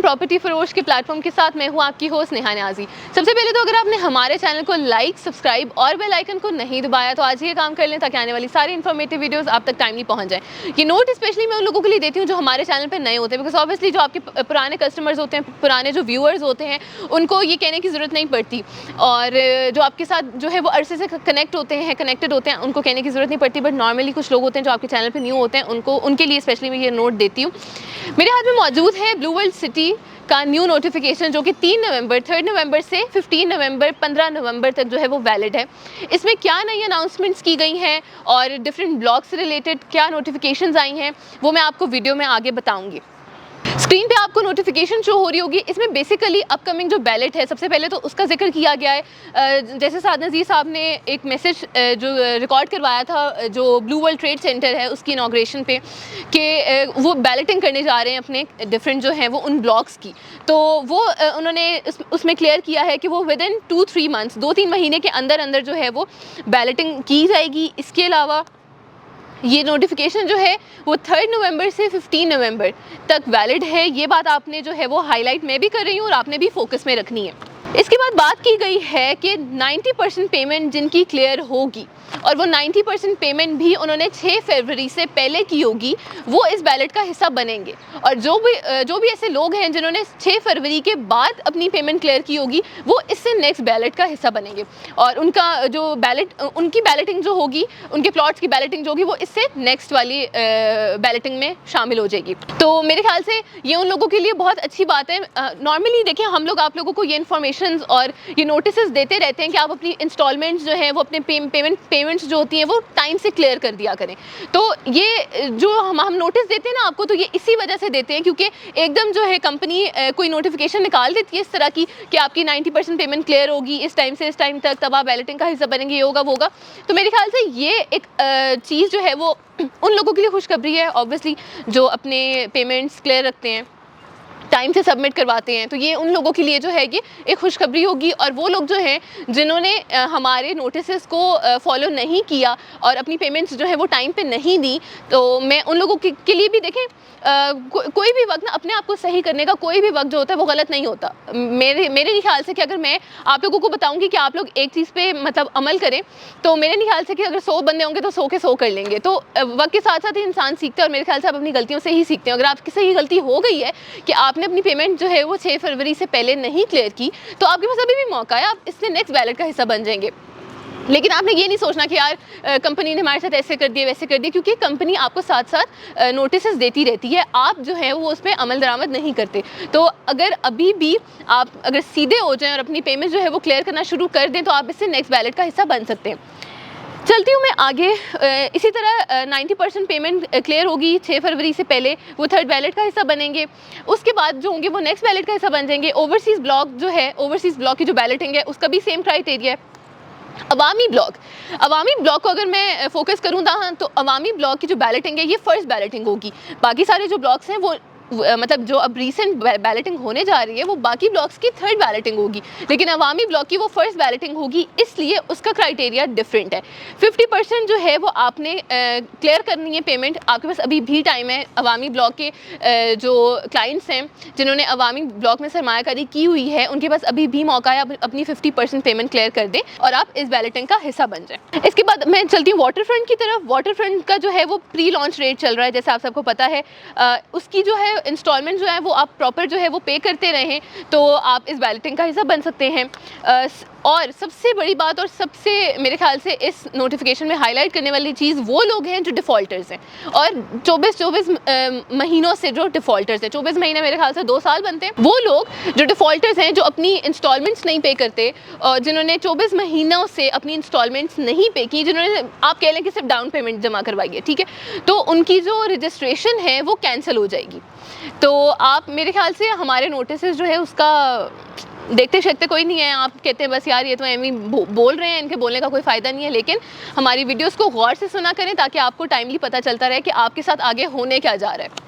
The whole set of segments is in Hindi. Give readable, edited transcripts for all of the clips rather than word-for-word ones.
प्रॉपर्टी फरोश के प्लेटफॉर्म के साथ मैं हूं आपकी होस्ट नेहा न्याजी। सबसे पहले तो अगर आपने हमारे चैनल को लाइक, सब्सक्राइब और बेल आइकन को नहीं दबाया तो आज ये काम कर लें ताकि आने वाली सारी इन्फॉर्मेटिव वीडियोस आप तक टाइमली पहुंच जाए। ये नोट स्पेशली मैं उन लोगों के लिए देती हूँ जो हमारे चैनल पर नए होते हैं, बिकॉज ऑब्वियसली जो आपके पुराने कस्टमर्स होते हैं, पुराने जो व्यूअर्स होते हैं, उनको ये कहने की ज़रूरत नहीं पड़ती, और जो आपके साथ जो है वो अरसे से कनेक्टेड होते हैं, उनको कहने की ज़रूरत नहीं पड़ती। बट नॉर्मली कुछ लोग होते हैं जो आपके चैनल पर न्यू होते हैं, उनके लिए स्पेशली मैं ये नोट देती हूँ। मेरे हाथ में मौजूद है ब्लू वर्ल्ड सिटी का न्यू नोटिफिकेशन, जो कि 3 नवंबर से 15 नवंबर 15 नवंबर तक जो है वो वैलिड है। इसमें क्या नई अनाउंसमेंट्स की गई हैं और डिफरेंट ब्लॉग से रिलेटेड क्या नोटिफिकेशंस आई हैं वो मैं आपको वीडियो में आगे बताऊंगी। स्क्रीन पे आपको नोटिफिकेशन शो हो रही होगी। इसमें बेसिकली अपकमिंग जो बैलेट है, सबसे पहले तो उसका जिक्र किया गया है। जैसे साद नज़ीर साहब ने एक मैसेज जो रिकॉर्ड करवाया था जो ब्लू वर्ल्ड ट्रेड सेंटर है उसकी इनॉग्रेशन पे, कि वो बैलेटिंग करने जा रहे हैं अपने डिफरेंट जो हैं वो उन ब्लॉक्स की। तो वो उन्होंने उसमें क्लियर किया है कि वो विद इन 2-3 मंथ्स, 2-3 महीने के अंदर अंदर जो है वो बैलेटिंग की जाएगी। इसके अलावा ये नोटिफिकेशन जो है वो 3 नवंबर से 15 नवंबर तक वैलिड है। ये बात आपने जो है वो हाईलाइट मैं भी कर रही हूँ और आपने भी फोकस में रखनी है। इसके बाद बात की गई है कि 90% पेमेंट जिनकी क्लियर होगी, और वो 90% पेमेंट भी उन्होंने 6 फरवरी से पहले की होगी, वो इस बैलेट का हिस्सा बनेंगे। और जो भी ऐसे लोग हैं जिन्होंने 6 फरवरी के बाद अपनी पेमेंट क्लियर की होगी, वो इससे नेक्स्ट बैलेट का हिस्सा बनेंगे, और उनकी बैलेटिंग जो होगी, उनके प्लॉट्स की बैलेटिंग जो होगी, वो इससे नेक्स्ट वाली बैलेटिंग में शामिल हो जाएगी। तो मेरे ख्याल से ये उन लोगों के लिए बहुत अच्छी बात है। नॉर्मली देखिए, हम लोग आप लोगों को ये इन्फॉर्मेशन और ये नोटिस देते रहते हैं कि आप अपनी इंस्टॉलमेंट्स जो है वो अपने पेमेंट्स जो होती हैं वो टाइम से क्लियर कर दिया करें। तो ये जो हम नोटिस देते हैं ना आपको, तो ये इसी वजह से देते हैं क्योंकि एकदम जो है कंपनी कोई नोटिफिकेशन निकाल देती है इस तरह की कि आपकी 90% पेमेंट क्लियर होगी इस टाइम से इस टाइम तक, तब आप बैलेटिंग का हिस्सा बनेंगे, ये होगा वो होगा। तो मेरे ख्याल से ये एक चीज़ जो है वो उन लोगों के लिए खुशखबरी है, ऑब्वियसली जो अपने पेमेंट्स क्लियर रखते हैं, टाइम से सबमिट करवाते हैं। तो ये उन लोगों के लिए जो है ये एक खुशखबरी होगी। और वो लोग जो हैं जिन्होंने हमारे नोटिस को फॉलो नहीं किया और अपनी पेमेंट्स जो है वो टाइम पे नहीं दी, तो मैं उन लोगों के लिए भी देखें, कोई भी वक्त ना अपने आप को सही करने का कोई भी वक्त जो होता है वो गलत नहीं होता। मेरे ख्याल से कि अगर मैं आप लोगों को बताऊंगी कि आप लोग एक चीज़ पे मतलब अमल करें, तो मेरे ख्याल से कि अगर 100 बंदे होंगे तो 100 के 100 कर लेंगे। तो वक्त के साथ साथ ही इंसान सीखता है, और मेरे ख्याल से आप अपनी गलतियों से ही सीखते हैं। अगर आपकी से ही गलती हो गई है कि आपने अपनी पेमेंट जो है वो 6 फरवरी से पहले नहीं क्लियर की, तो आपके पास अभी भी मौका है, आप इससे नेक्स्ट बैलेट का हिस्सा बन जाएंगे। लेकिन आपने ये नहीं सोचना कि यार कंपनी ने हमारे साथ ऐसे कर दिया वैसे कर दिया, क्योंकि कंपनी आपको साथ साथ नोटिस देती रहती है, आप जो है वो उस पर अमल दरामद नहीं करते। तो अगर अभी भी आप अगर सीधे हो जाएं और अपनी पेमेंट जो है वो क्लियर करना शुरू कर दें, तो आप इससे नेक्स्ट बैलेट का हिस्सा बन सकते हैं। चलती हूँ मैं आगे। इसी तरह 90% पेमेंट क्लियर होगी 6 फरवरी से पहले, वो थर्ड बैलेट का हिस्सा बनेंगे। उसके बाद जो होंगे वो नेक्स्ट बैलेट का हिस्सा बन जाएंगे। ओवरसीज़ ब्लॉक जो है, ओवरसीज़ ब्लॉक की जो बैलेटिंग है उसका भी सेम क्राइटेरिया है। अवामी ब्लॉक को अगर मैं फोकस करूँ तो अवामी ब्लॉक की जो बैलेटिंग है ये फर्स्ट बैलेटिंग होगी। बाकी सारे जो ब्लॉक्स हैं वो मतलब जो अब रीसेंट बैलेटिंग होने जा रही है वो बाकी ब्लॉक्स की थर्ड बैलेटिंग होगी, लेकिन अवामी ब्लॉक की वो फर्स्ट बैलेटिंग होगी, इसलिए उसका क्राइटेरिया डिफरेंट है। 50% जो है वो आपने क्लियर करनी है पेमेंट, आपके पास अभी भी टाइम है। अवामी ब्लॉक के जो क्लाइंट्स हैं जिन्होंने अवामी ब्लॉक में सरमायाकारी की हुई है, उनके पास अभी भी मौका है, आप अपनी 50% पेमेंट क्लियर कर दें और आप इस बैलेटिंग का हिस्सा बन जाएं। इसके बाद मैं चलती हूँ वाटर फ्रंट की तरफ। वाटर फ्रंट का जो है वो प्री लॉन्च रेट चल रहा है, जैसे आप सबको पता है। उसकी जो है इंस्टॉलमेंट जो है वो आप प्रॉपर जो है वो पे करते रहें, तो आप इस बैलेटिंग का हिस्सा बन सकते हैं। और सबसे बड़ी बात और सबसे मेरे ख्याल से इस नोटिफिकेशन में हाईलाइट करने वाली चीज़ वो लोग हैं जो डिफ़ॉल्टर्स हैं, और 24 महीनों से जो डिफ़ॉल्टर्स हैं, 24 महीने मेरे ख्याल से 2 साल बनते हैं। वो लोग जो डिफ़ॉल्टर्स हैं, जो अपनी इंस्टॉलमेंट्स नहीं पे करते, और जिन्होंने 24 महीनों से अपनी इंस्टॉलमेंट्स नहीं पे की, जिन्होंने आप कह लें कि सिर्फ डाउन पेमेंट जमा करवाई है, ठीक है, तो उनकी जो रजिस्ट्रेशन है वो कैंसिल हो जाएगी। तो आप मेरे ख्याल से हमारे नोटिस जो है उसका देखते शकते कोई नहीं है। आप कहते हैं बस यार ये तो एमी बोल रहे हैं, इनके बोलने का कोई फ़ायदा नहीं है, लेकिन हमारी वीडियोस को गौर से सुना करें ताकि आपको टाइमली पता चलता रहे कि आपके साथ आगे होने क्या जा रहा है।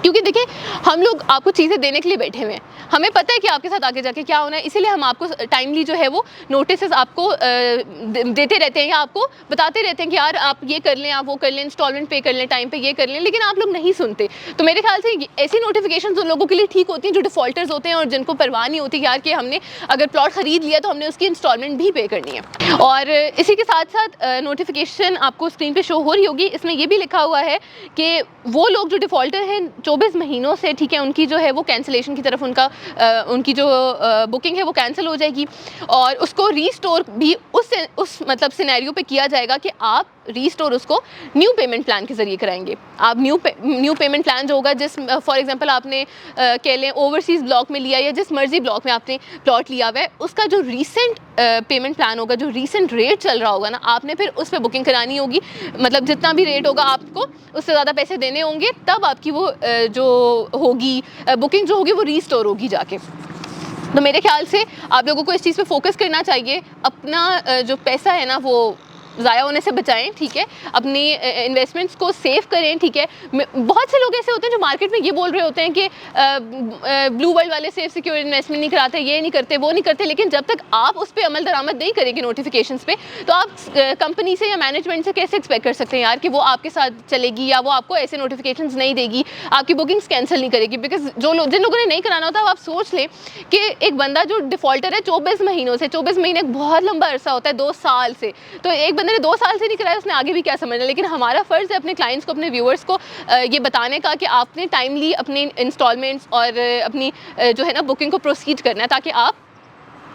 क्योंकि देखिए हम लोग आपको चीज़ें देने के लिए बैठे हुए हैं, हमें पता है कि आपके साथ आगे जाके क्या होना है, इसीलिए हम आपको टाइमली जो है वो नोटिसेस आपको देते रहते हैं या आपको बताते रहते हैं कि यार आप ये कर लें, आप वो कर लें, इंस्टॉलमेंट पे कर लें, टाइम पे ये कर लें, लेकिन आप लोग नहीं सुनते। तो मेरे ख्याल से ऐसी नोटिफिकेशन उन लोगों के लिए ठीक होती हैं जो डिफॉल्टर्स होते हैं और जिनको परवाह नहीं होती कि यार कि हमने अगर प्लॉट खरीद लिया तो हमने उसकी इंस्टॉलमेंट भी पे करनी है। और इसी के साथ साथ नोटिफिकेशन आपको स्क्रीन पे शो हो रही होगी, इसमें ये भी लिखा हुआ है कि वो लोग जो डिफ़ॉल्टर हैं 24 महीनों से, ठीक है, उनकी जो है वो कैंसिलेशन की तरफ उनकी जो बुकिंग है वो कैंसिल हो जाएगी और उसको रीस्टोर भी उस मतलब सिनेरियो पे किया जाएगा कि आप रीस्टोर उसको न्यू पेमेंट प्लान के ज़रिए कराएंगे। आप न्यू पेमेंट प्लान जो होगा, जिस फॉर एग्जांपल आपने कह लें ओवरसीज़ ब्लॉक में लिया या जिस मर्जी ब्लॉक में आपने प्लॉट लिया हुआ है, उसका जो रीसेंट पेमेंट प्लान होगा, जो रीसेंट रेट चल रहा होगा ना, आपने फिर उस पर बुकिंग करानी होगी। मतलब जितना भी रेट होगा आपको उससे ज़्यादा पैसे देने होंगे, तब आपकी वो जो होगी बुकिंग जो होगी वो रीस्टोर होगी जाके। तो मेरे ख्याल से आप लोगों को इस चीज़ पे फोकस करना चाहिए, अपना जो पैसा है ना वो ज़ाया होने से बचाएं, ठीक है, अपनी इन्वेस्टमेंट्स को सेव करें, ठीक है। बहुत से लोग ऐसे होते हैं जो मार्केट में ये बोल रहे होते हैं कि ब्लू वर्ल्ड वाले सेफ सिक्योर इन्वेस्टमेंट नहीं कराते, ये नहीं करते, वो नहीं करते, लेकिन जब तक आप उस पर अमल दरामद नहीं करेंगे नोटिफिकेशंस पे, तो आप कंपनी से या मैनेजमेंट से कैसे एक्सपेक्ट कर सकते हैं यार कि वो आपके साथ चलेगी या वो आपको ऐसे नोटिफिकेशंस नहीं देगी, आपकी बुकिंग्स कैंसिल नहीं करेगी। बिकॉज जिन लोगों ने नहीं कराना होता, आप सोच लें कि एक बंदा जो डिफॉल्टर है 24 महीनों से, 24 महीने बहुत लंबा अरसा होता है, 2 साल से, तो एक बंदे ने 2 साल से नहीं कराया, उसने आगे भी क्या समझना। लेकिन हमारा फ़र्ज़ है अपने क्लाइंट्स को, अपने व्यूअर्स को ये बताने का कि आपने टाइमली अपने इंस्टॉलमेंट्स और अपनी जो है ना बुकिंग को प्रोसीड करना है, ताकि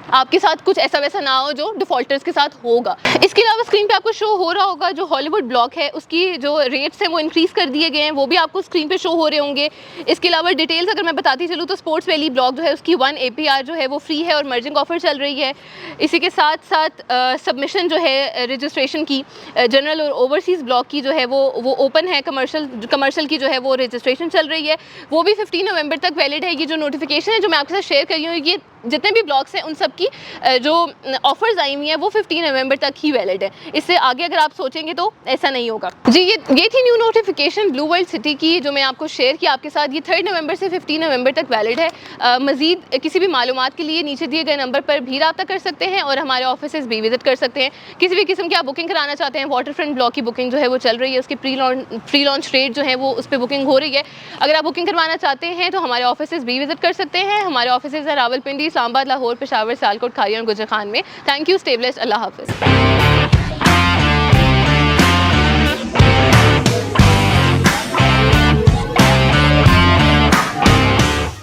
आपके साथ कुछ ऐसा वैसा ना हो जो डिफ़ॉल्टर्स के साथ होगा। इसके अलावा स्क्रीन पे आपको शो हो रहा होगा जो हॉलीवुड ब्लॉक है उसकी जो रेट्स हैं वो इंक्रीज़ कर दिए गए हैं, वो भी आपको स्क्रीन पे शो हो रहे होंगे। इसके अलावा डिटेल्स अगर मैं बताती चलूँ तो स्पोर्ट्स वैली ब्लॉक जो है उसकी 1 APR जो है वो फ्री है और मर्जिंग ऑफर चल रही है। इसी के साथ साथ सबमिशन जो है रजिस्ट्रेशन की जनरल और ओवरसीज़ ब्लॉक की जो है वो ओपन है, कमर्शियल की जो है वो रजिस्ट्रेशन चल रही है, वो भी 15 नवंबर तक वैलिड है। ये जो नोटिफिकेशन है जो मैं आपके साथ शेयर कर रही हूँ, ये जितने भी ब्लॉक्स हैं उन सब की जो ऑफर्स आई हुई हैं वो 15 नवंबर तक ही वैलिड है। इससे आगे अगर आप सोचेंगे तो ऐसा नहीं होगा जी। ये थी new notification blue world city की जो मैं आपको शेयर किया आपके साथ। ये 3 नवंबर से 15 नवंबर तक वैलिड है। मज़ीद किसी भी मालूमात के लिए नीचे दिए गए नंबर पर भी रब्ता कर सकते हैं और हमारे ऑफिसेज भी विजिट कर सकते हैं। किसी भी किस्म की आप बुकिंग कराना चाहते हैं, वाटर फ्रंट ब्लॉक की बुकिंग जो है वो चल रही है, उसकी प्री लॉन्च रेट जो है वो उस पर बुकिंग हो रही है। अगर आप बुकिंग करवाना चाहते हैं तो हमारे ऑफिसेज भी विजिट कर सकते हैं। हमारे ऑफिसेज है रावलपिंडी, इस्लामाबाद, लाहौर, पेशावर, सियालकोट, खारियान, गुजर खान में। थैंक यू, स्टे ब्लेस्ड, अल्लाह हाफ़िज़।